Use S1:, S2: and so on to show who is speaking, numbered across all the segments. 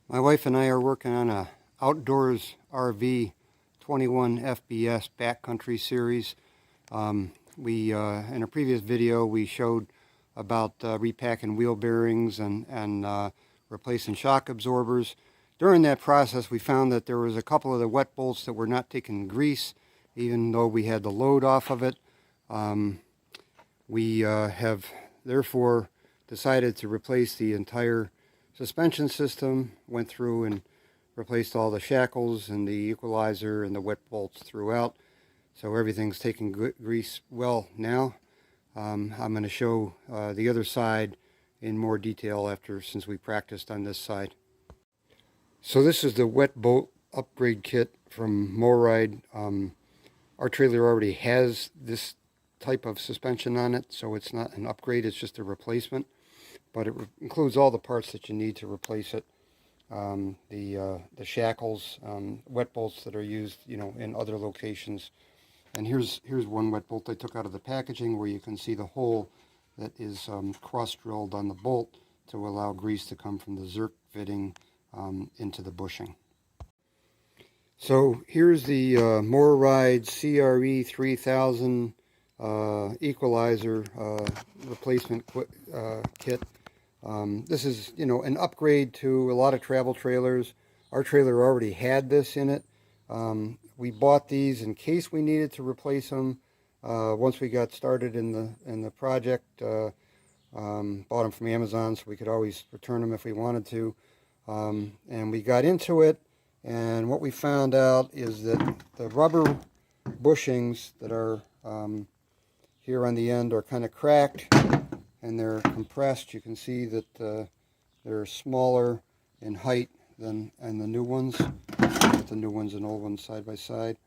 S1: My wife and I are working on a outdoors RV 21 FBS backcountry series. In a previous video we showed about repacking wheel bearings and replacing shock absorbers. During that process we found that there was a couple of the wet bolts that were not taking grease even though we had the load off of it. We have therefore decided to replace the entire suspension system, went through and replaced all the shackles and the equalizer and the wet bolts throughout. So everything's taking grease well now. I'm going to show the other side in more detail since we practiced on this side. So this is the wet bolt upgrade kit from MoRide. Our trailer already has this type of suspension on it, so it's not an upgrade, it's just a replacement. But it includes all the parts that you need to replace it. The shackles, wet bolts that are used, in other locations. And here's one wet bolt I took out of the packaging where you can see the hole that is cross-drilled on the bolt to allow grease to come from the Zerk fitting into the bushing. So here's the MoRide CRE 3000 equalizer replacement kit. This is, an upgrade to a lot of travel trailers. Our trailer already had this in it. We bought these in case we needed to replace them. Once we got started in the project, bought them from Amazon so we could always return them if we wanted to. And we got into it, and what we found out is that the rubber bushings that are here on the end are kind of cracked and they're compressed. You can see that they're smaller in height than the new ones. Put the new ones and old ones side by side.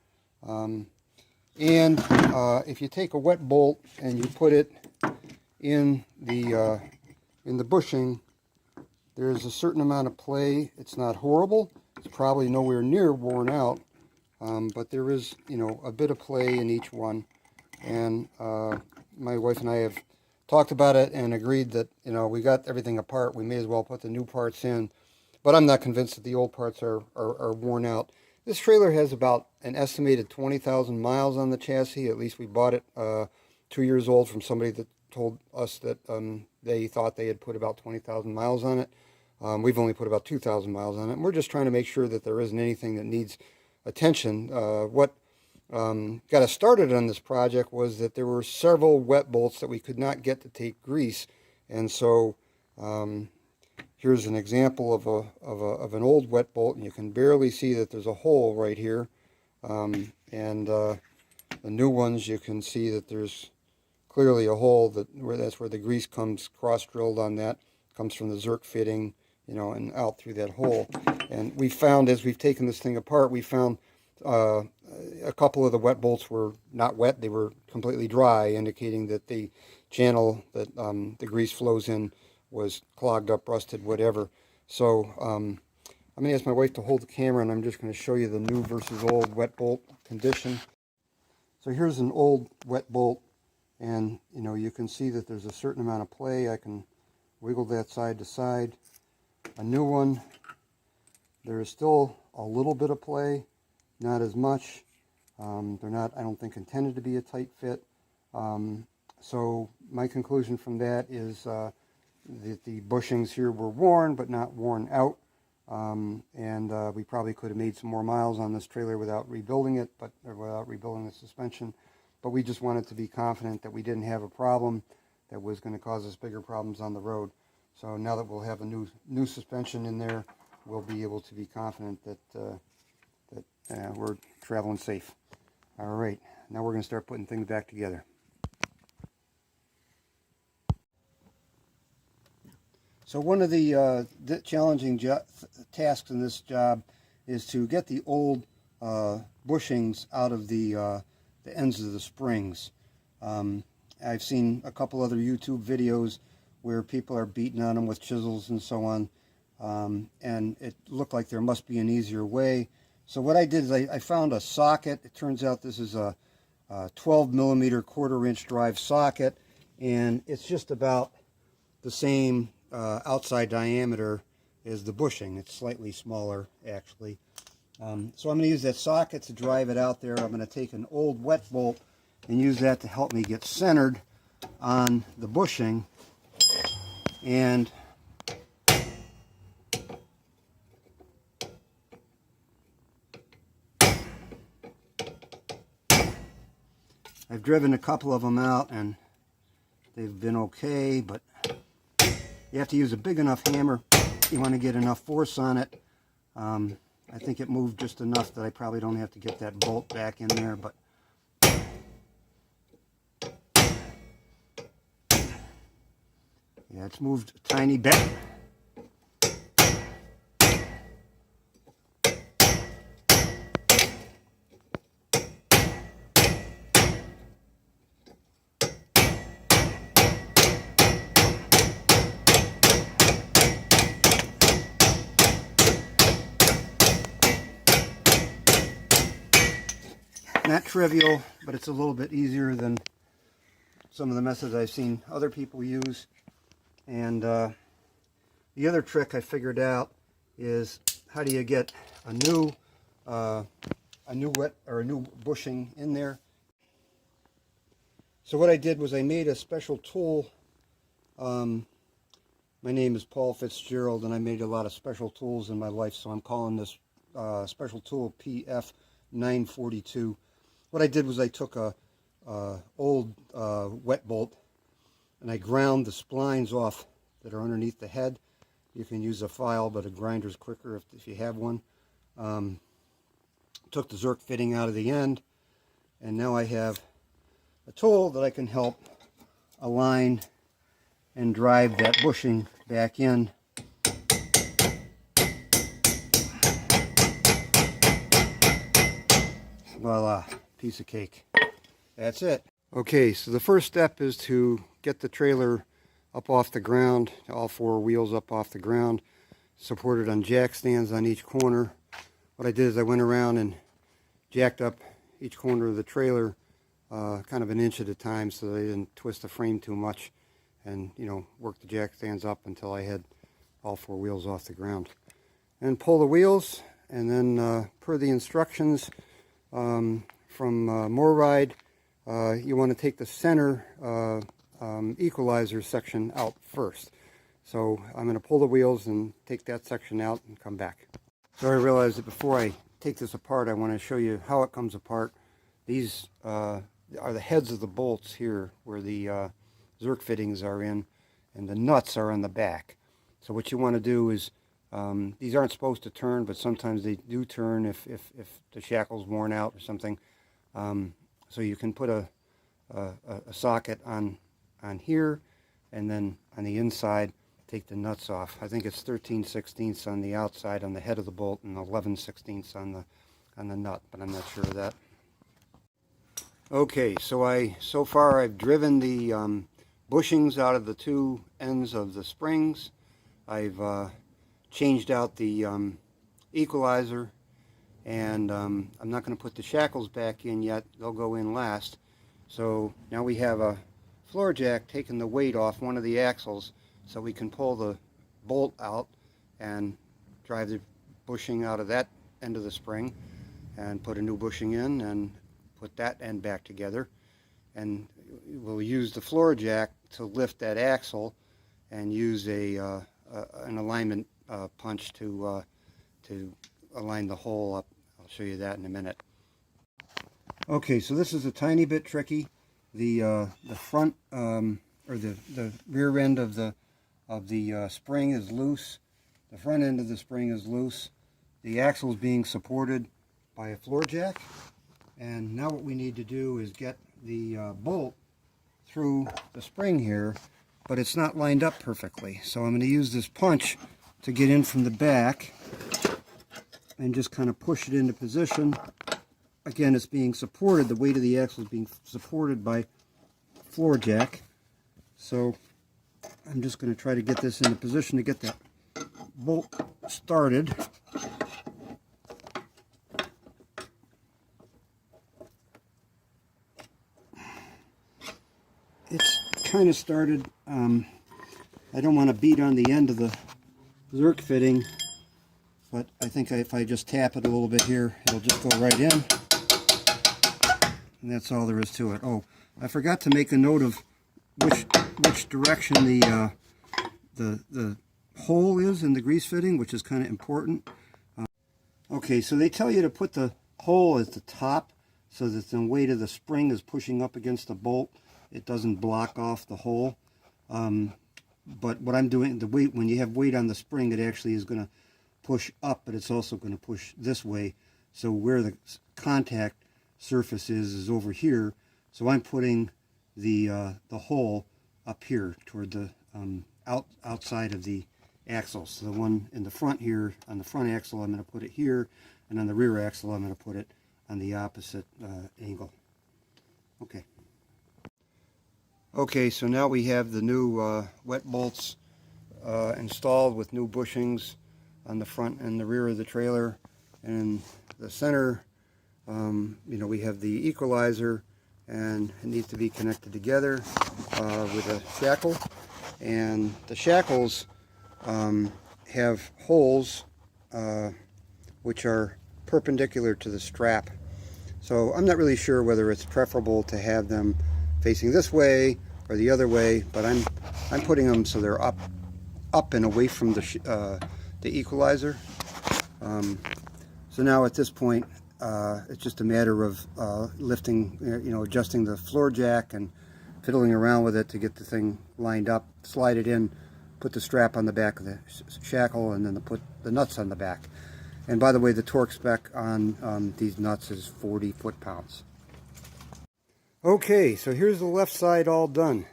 S1: If you take a wet bolt and you put it in the bushing, there's a certain amount of play. It's not horrible. It's probably nowhere near worn out, but there is, a bit of play in each one. And my wife and I have talked about it and agreed that, we got everything apart. We may as well put the new parts in. But I'm not convinced that the old parts are worn out. This trailer has about an estimated 20,000 miles on the chassis. At least we bought it 2 years old from somebody that told us that they thought they had put about 20,000 miles on it. We've only put about 2,000 miles on it. And we're just trying to make sure that there isn't anything that needs attention. What got us started on this project was that there were several wet bolts that we could not get to take grease. And so here's an example of an old wet bolt, and you can barely see that there's a hole right here. The new ones, you can see that there's clearly a hole that's where the grease comes cross-drilled on that. Comes from the Zerk fitting, and out through that hole. And we found, as we've taken this thing apart, we found a couple of the wet bolts were not wet, they were completely dry, indicating that the channel that the grease flows in was clogged up, rusted, whatever. So I'm going to ask my wife to hold the camera, and I'm just going to show you the new versus old wet bolt condition. So here's an old wet bolt, and you can see that there's a certain amount of play. I can wiggle that side to side. A new one, there is still a little bit of play, not as much. They're not, I don't think, intended to be a tight fit. So my conclusion from that is that the bushings here were worn, but not worn out. We probably could have made some more miles on this trailer without rebuilding it, or without rebuilding the suspension. But we just wanted to be confident that we didn't have a problem that was going to cause us bigger problems on the road. So now that we'll have a new suspension in there, we'll be able to be confident that we're traveling safe. All right, now we're going to start putting things back together. So one of the challenging tasks in this job is to get the old bushings out of the ends of the springs. I've seen a couple other YouTube videos where people are beating on them with chisels and so on, and it looked like there must be an easier way. So what I did is I found a socket. It turns out this is a 12 millimeter 1/4 inch drive socket, and it's just about the same outside diameter is the bushing. It's slightly smaller, actually. So I'm going to use that socket to drive it out there. I'm going to take an old wet bolt and use that to help me get centered on the bushing. And I've driven a couple of them out and they've been okay, but you have to use a big enough hammer. You want to get enough force on it. I think it moved just enough that I probably don't have to get that bolt back in there, but yeah, it's moved a tiny bit. Not trivial, but it's a little bit easier than some of the methods I've seen other people use. And the other trick I figured out is how do you get a new bushing in there. So what I did was I made a special tool. My name is Paul Fitzgerald, and I made a lot of special tools in my life, so I'm calling this special tool PF 942. What I did was I took a old wet bolt and I ground the splines off that are underneath the head. You can use a file, but a grinder's quicker if you have one. Took the Zerk fitting out of the end, and now I have a tool that I can help align and drive that bushing back in. Voila, piece of cake. That's it. Okay, so the first step is to get the trailer up off the ground, all four wheels up off the ground, supported on jack stands on each corner. What I did is I went around and jacked up each corner of the trailer kind of an inch at a time so they didn't twist the frame too much, and work the jack stands up until I had all four wheels off the ground. And pull the wheels, and then per the instructions from MoreRide, you want to take the center equalizer section out first. So I'm going to pull the wheels and take that section out and come back. So I realized that before I take this apart, I want to show you how it comes apart. These are the heads of the bolts here where the Zerk fittings are in, and the nuts are on the back. So what you want to do is, these aren't supposed to turn, but sometimes they do turn if the shackle's worn out or something. So you can put a socket on here, and then on the inside take the nuts off. I think it's 13/16 on the outside on the head of the bolt and 11/16 on the nut, but I'm not sure of that. Okay, so far I've driven the bushings out of the two ends of the springs. I've changed out the equalizer, and I'm not going to put the shackles back in yet. They'll go in last. So now we have a floor jack taking the weight off one of the axles, so we can pull the bolt out and drive the bushing out of that end of the spring and put a new bushing in and put that end back together. And we'll use the floor jack to lift that axle and use an alignment punch to align the hole up. I'll show you that in a minute. Okay, so this is a tiny bit tricky. The front or the rear end of the spring is loose. The front end of the spring is loose. The axle is being supported by a floor jack. And now what we need to do is get the bolt through the spring here, but it's not lined up perfectly. So I'm going to use this punch to get in from the back and just kind of push it into position. Again, it's being supported, the weight of the axle is being supported by floor jack. So I'm just going to try to get this into position to get that bolt started. It's kind of started. I don't want to beat on the end of Zerk fitting, but I think if I just tap it a little bit here, it'll just go right in, and that's all there is to it. Oh, I forgot to make a note of which direction the hole is in the grease fitting, which is kind of important. Okay, so they tell you to put the hole at the top so that the weight of the spring is pushing up against the bolt. It doesn't block off the hole. But what I'm doing, the weight, when you have weight on the spring, it actually is going to push up, but it's also going to push this way. So where the contact surface is over here. So I'm putting the hole up here toward the outside of the axle. So the one in the front here, on the front axle, I'm going to put it here, and on the rear axle, I'm going to put it on the opposite angle. Okay. Okay, so now we have the new wet bolts installed with new bushings on the front and the rear of the trailer. And the center, you know, we have the equalizer, and it needs to be connected together with a shackle. And the shackles have holes which are perpendicular to the strap. So I'm not really sure whether it's preferable to have them facing this way or the other way, but I'm putting them so they're up and away from the equalizer. So now at this point, it's just a matter of lifting, you know, adjusting the floor jack and fiddling around with it to get the thing lined up, slide it in, put the strap on the back of the shackle, and then put the nuts on the back. And by the way, the torque spec on these nuts is 40 foot-pounds. Okay, so here's the left side all done.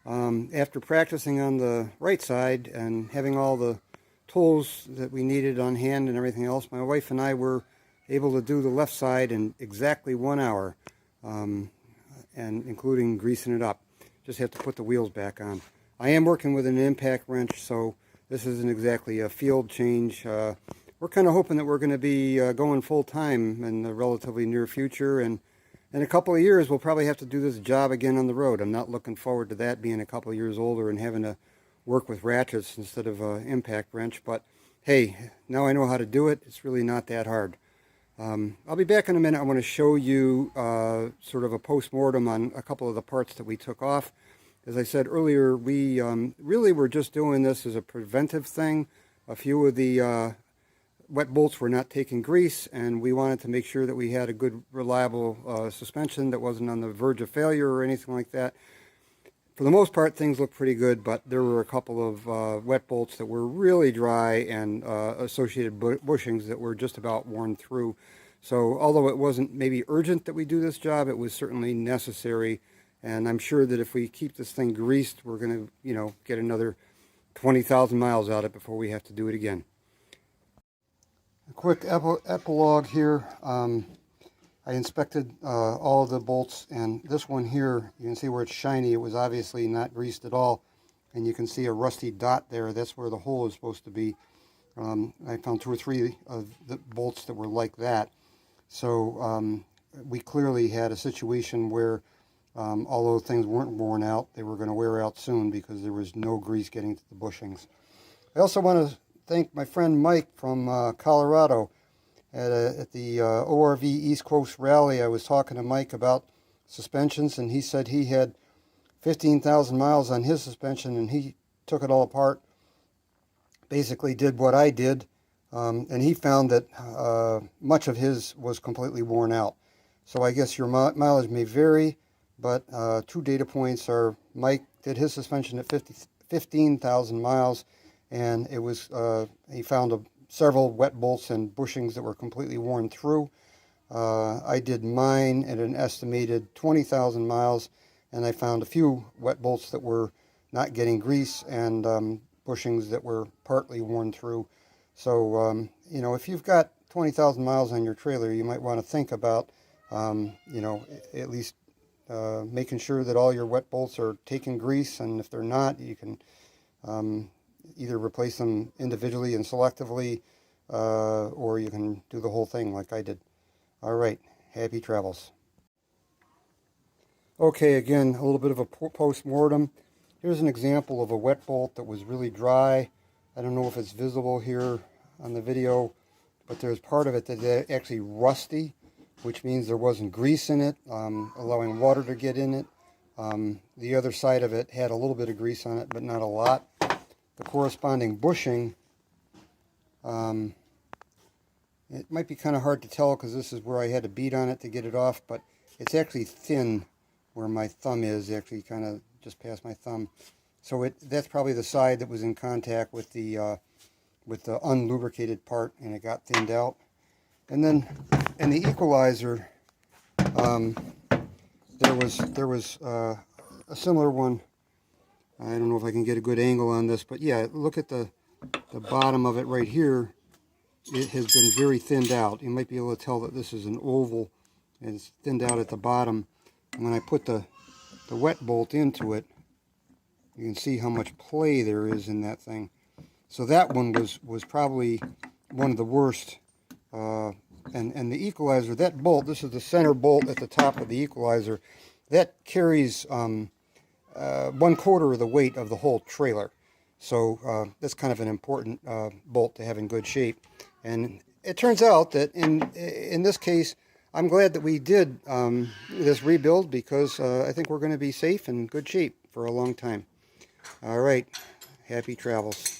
S1: After practicing on the right side and having all the tools that we needed on hand and everything else, my wife and I were able to do the left side in exactly 1 hour, and including greasing it up. Just have to put the wheels back on. I am working with an impact wrench, so this isn't exactly a field change. We're kind of hoping that we're going to be going full-time in the relatively near future, and in a couple of years we'll probably have to do this job again on the road. I'm not looking forward to that, being a couple of years older and having to work with ratchets instead of an impact wrench, but hey, now I know how to do it. It's really not that hard. I'll be back in a minute. I want to show you sort of a post-mortem on a couple of the parts that we took off. As I said earlier, we really were just doing this as a preventive thing. A few of the wet bolts were not taking grease, and we wanted to make sure that we had a good, reliable suspension that wasn't on the verge of failure or anything like that. For the most part, things look pretty good, but there were a couple of wet bolts that were really dry and associated bushings that were just about worn through. So although it wasn't maybe urgent that we do this job, it was certainly necessary. And I'm sure that if we keep this thing greased, we're going to, you know, get another 20,000 miles out of it before we have to do it again. A quick epilogue here. I inspected all of the bolts, and this one here, you can see where it's shiny. It was obviously not greased at all, and you can see a rusty dot there. That's where the hole is supposed to be. I found 2 or 3 of the bolts that were like that. So we clearly had a situation where although things weren't worn out, they were going to wear out soon because there was no grease getting to the bushings. I also want to thank my friend Mike from Colorado. At the ORV East Coast Rally, I was talking to Mike about suspensions, and he said he had 15,000 miles on his suspension, and he took it all apart, basically did what I did, and he found that much of his was completely worn out. So I guess your mileage may vary, but 2 data points are Mike did his suspension at 15,000 miles, and it was he found several wet bolts and bushings that were completely worn through. I did mine at an estimated 20,000 miles, and I found a few wet bolts that were not getting grease and bushings that were partly worn through. So, you know, if you've got 20,000 miles on your trailer, you might want to think about, you know, at least making sure that all your wet bolts are taking grease, and if they're not, you can either replace them individually and selectively, or you can do the whole thing like I did. All right, happy travels. Okay, again, a little bit of a post-mortem. Here's an example of a wet bolt that was really dry. I don't know if it's visible here on the video, but there's part of it that's actually rusty, which means there wasn't grease in it, allowing water to get in it. The other side of it had a little bit of grease on it, but not a lot. The corresponding bushing, it might be kind of hard to tell because this is where I had to beat on it to get it off, but it's actually thin where my thumb is, actually kind of just past my thumb. So that's probably the side that was in contact with the unlubricated part, and it got thinned out. And then in the equalizer, there was a similar one. I don't know if I can get a good angle on this, but yeah, look at the bottom of it right here. It has been very thinned out. You might be able to tell that this is an oval, and it's thinned out at the bottom. And when I put the wet bolt into it, you can see how much play there is in that thing. So that one was probably one of the worst. And the equalizer, that bolt, this is the center bolt at the top of the equalizer, that carries 1/4 of the weight of the whole trailer. So that's kind of an important bolt to have in good shape. And it turns out that in this case, I'm glad that we did this rebuild, because I think we're going to be safe and good shape for a long time. All right, happy travels.